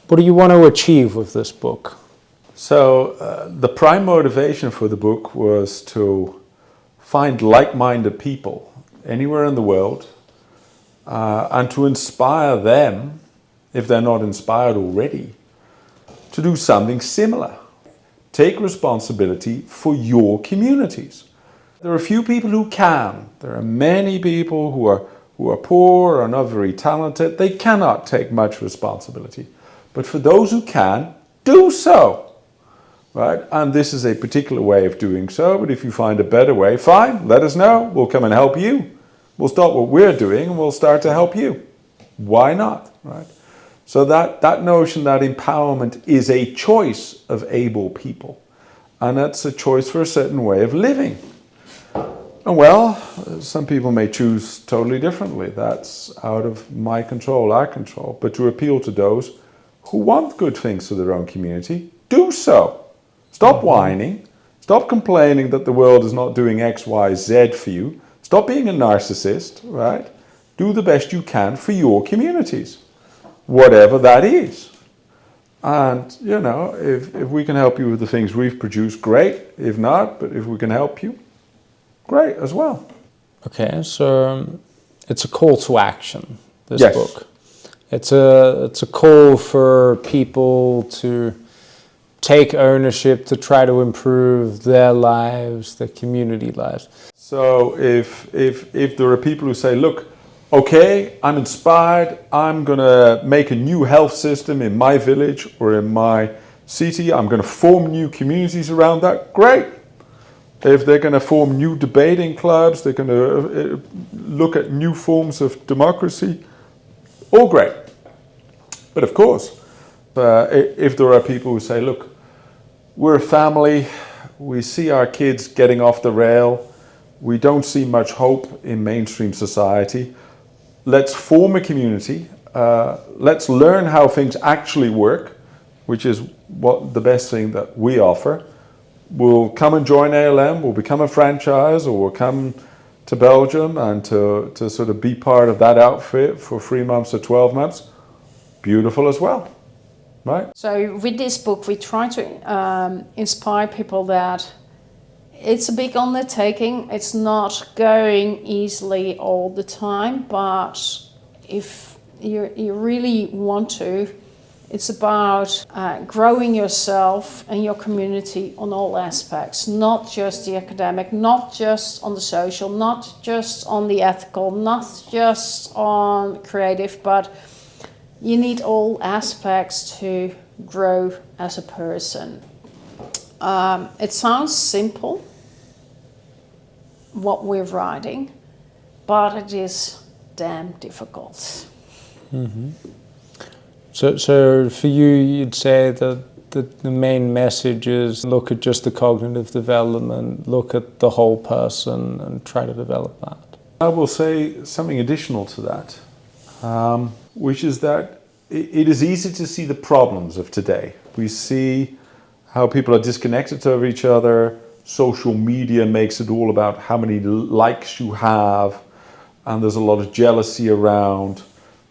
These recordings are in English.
What do you want to achieve with this book? So the prime motivation for the book was to find like-minded people anywhere in the world and to inspire them, if they're not inspired already, to do something similar. Take responsibility for your communities. There are a few people who can. There are many people who are poor or not very talented. They cannot take much responsibility. But for those who can, do so. Right? And this is a particular way of doing so, but if you find a better way, fine, let us know. We'll come and help you. We'll stop what we're doing and we'll start to help you. Why not? Right? So that notion that empowerment is a choice of able people. And that's a choice for a certain way of living. And well, some people may choose totally differently. That's out of my control, our control. But to appeal to those who want good things for their own community, do so. Stop whining. Stop complaining that the world is not doing X, Y, Z for you. Stop being a narcissist, right? Do the best you can for your communities, whatever that is. And, you know, if we can help you with the things we've produced, great. If not, but if we can help you, great as well. Okay, so it's a call to action, this Yes. book. It's a call for people to take ownership, to try to improve their lives, their community lives. So if there are people who say, look, okay, I'm inspired, I'm going to make a new health system in my village or in my city, I'm going to form new communities around that, great. If they're going to form new debating clubs, they're going to look at new forms of democracy, all great. But of course, if there are people who say, look, we're a family, we see our kids getting off the rail, we don't see much hope in mainstream society, let's form a community, let's learn how things actually work, which is what the best thing that we offer. We'll come and join ALM, we'll become a franchise, or we'll come to Belgium and to sort of be part of that outfit for 3 months or 12 months. Beautiful as well, right? So with this book, we try to inspire people that it's a big undertaking. It's not going easily all the time, but if you really want to, it's about growing yourself and your community on all aspects, not just the academic, not just on the social, not just on the ethical, not just on creative, but you need all aspects to grow as a person. It sounds simple, what we're writing, but it is damn difficult. Mm-hmm. So for you, you'd say that the main message is look at just the cognitive development, look at the whole person and try to develop that. I will say something additional to that, which is that it is easy to see the problems of today. We see how people are disconnected to each other. Social media makes it all about how many likes you have, and there's a lot of jealousy around.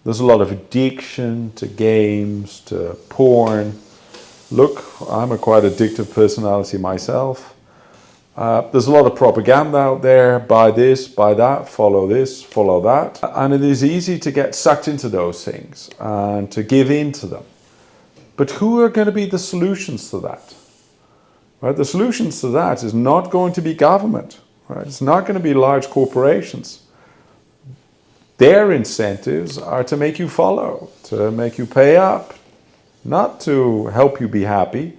There's a lot of addiction to games, to porn. Look, I'm a quite addictive personality myself. There's a lot of propaganda out there, buy this, buy that, follow this, follow that. And it is easy to get sucked into those things and to give in to them. But who are going to be the solutions to that? Right? The solutions to that is not going to be government. Right? It's not going to be large corporations. Their incentives are to make you follow, to make you pay up, not to help you be happy,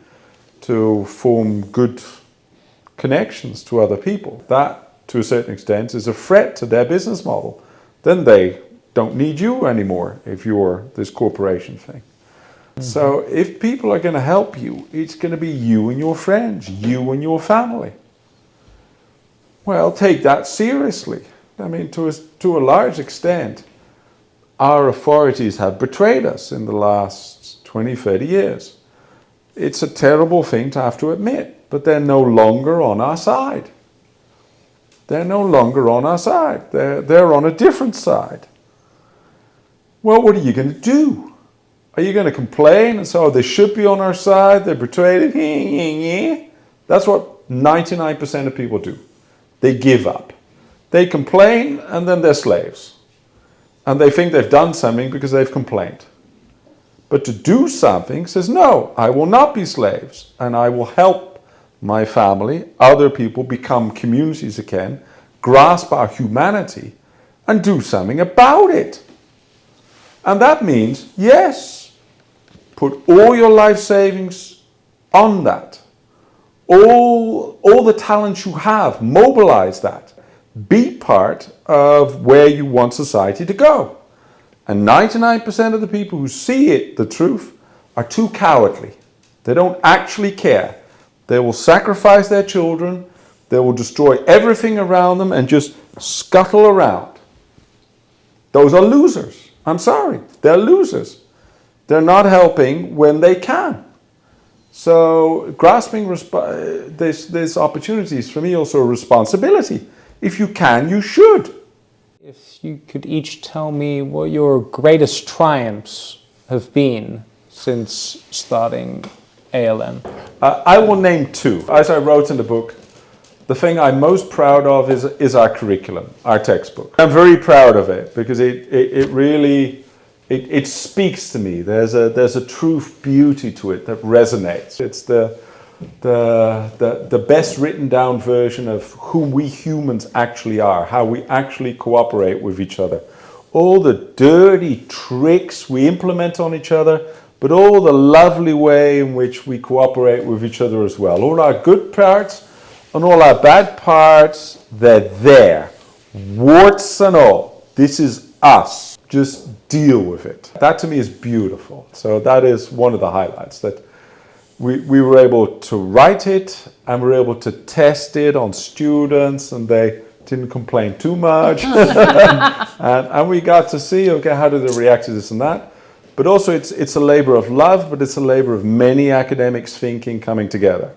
to form good connections to other people. That, to a certain extent, is a threat to their business model. Then they don't need you anymore if you're this corporation thing. Mm-hmm. So if people are going to help you, it's going to be you and your friends, you and your family. Well, take that seriously. I mean, to a large extent, our authorities have betrayed us in the last 20, 30 years. It's a terrible thing to have to admit, but they're no longer on our side. They're no longer on our side. They're on a different side. Well, what are you going to do? Are you going to complain and say, oh, they should be on our side, they're betrayed it? That's what 99% of people do. They give up. They complain and then they're slaves. And they think they've done something because they've complained. But to do something says, no, I will not be slaves. And I will help my family, other people become communities again, grasp our humanity and do something about it. And that means, yes, put all your life savings on that. All the talents you have, mobilize that. Be part of where you want society to go. And 99% of the people who see it, the truth, are too cowardly. They don't actually care. They will sacrifice their children. They will destroy everything around them and just scuttle around. Those are losers. I'm sorry. They're losers. They're not helping when they can. So grasping this opportunity is for me also a responsibility. If you can, you should. If you could each tell me what your greatest triumphs have been since starting ALM. I will name two. As I wrote in the book, the thing I'm most proud of is our curriculum, our textbook. I'm very proud of it because it really speaks to me. There's a truth beauty to it that resonates. It's the best written down version of who we humans actually are, how we actually cooperate with each other. All the dirty tricks we implement on each other, but all the lovely way in which we cooperate with each other as well. All our good parts and all our bad parts, they're there. Warts and all. This is us. Just deal with it. That to me is beautiful. So that is one of the highlights, that we were able to write it and we were able to test it on students and they didn't complain too much. and we got to see, okay, how do they react to this and that. But also it's a labor of love, but it's a labor of many academics thinking coming together.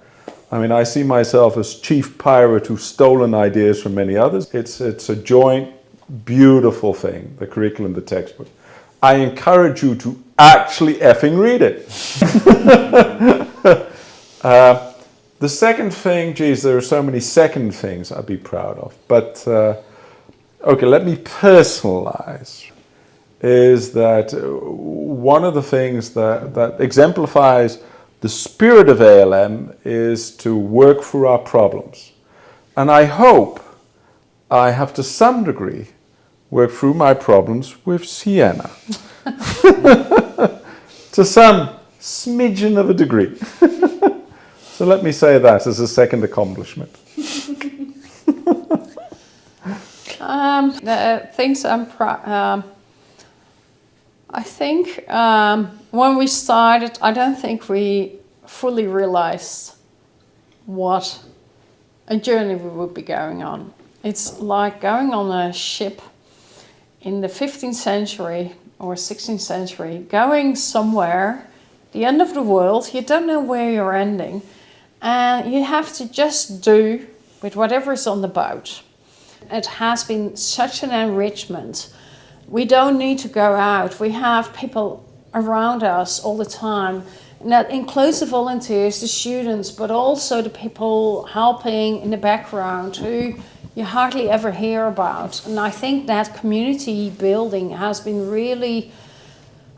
I mean, I see myself as chief pirate who's stolen ideas from many others. It's a joint, beautiful thing, the curriculum, the textbook. I encourage you to actually effing read it. The second thing, geez, there are so many second things I'd be proud of. But, okay, let me personalize. Is that one of the things that exemplifies the spirit of ALM is to work through our problems. And I hope I have to some degree work through my problems with Sienna. To some smidgen of a degree. So let me say that as a second accomplishment. The things I think when we started, I don't think we fully realized what a journey we would be going on. It's like going on a ship in the 15th century or 16th century, going somewhere, the end of the world, you don't know where you're ending, and you have to just do with whatever is on the boat. It has been such an enrichment. We don't need to go out. We have people around us all the time. And that includes the volunteers, the students, but also the people helping in the background who you hardly ever hear about. And I think that community building has been really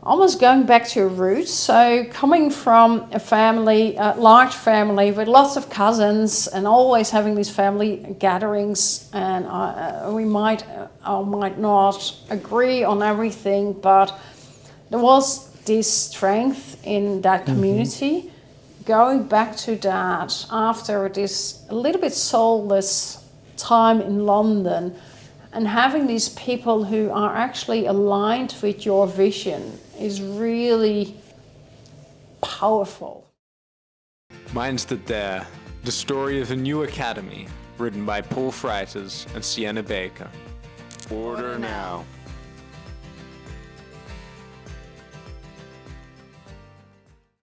almost going back to your roots. So coming from a family, a large family with lots of cousins and always having these family gatherings, and we might or might not agree on everything, but there was this strength in that community. Going back to that after this a little bit soulless time in London, and having these people who are actually aligned with your vision is really powerful. Minds That Dare, the story of a new academy, written by Paul Freitas and Sienna Baker. Order now.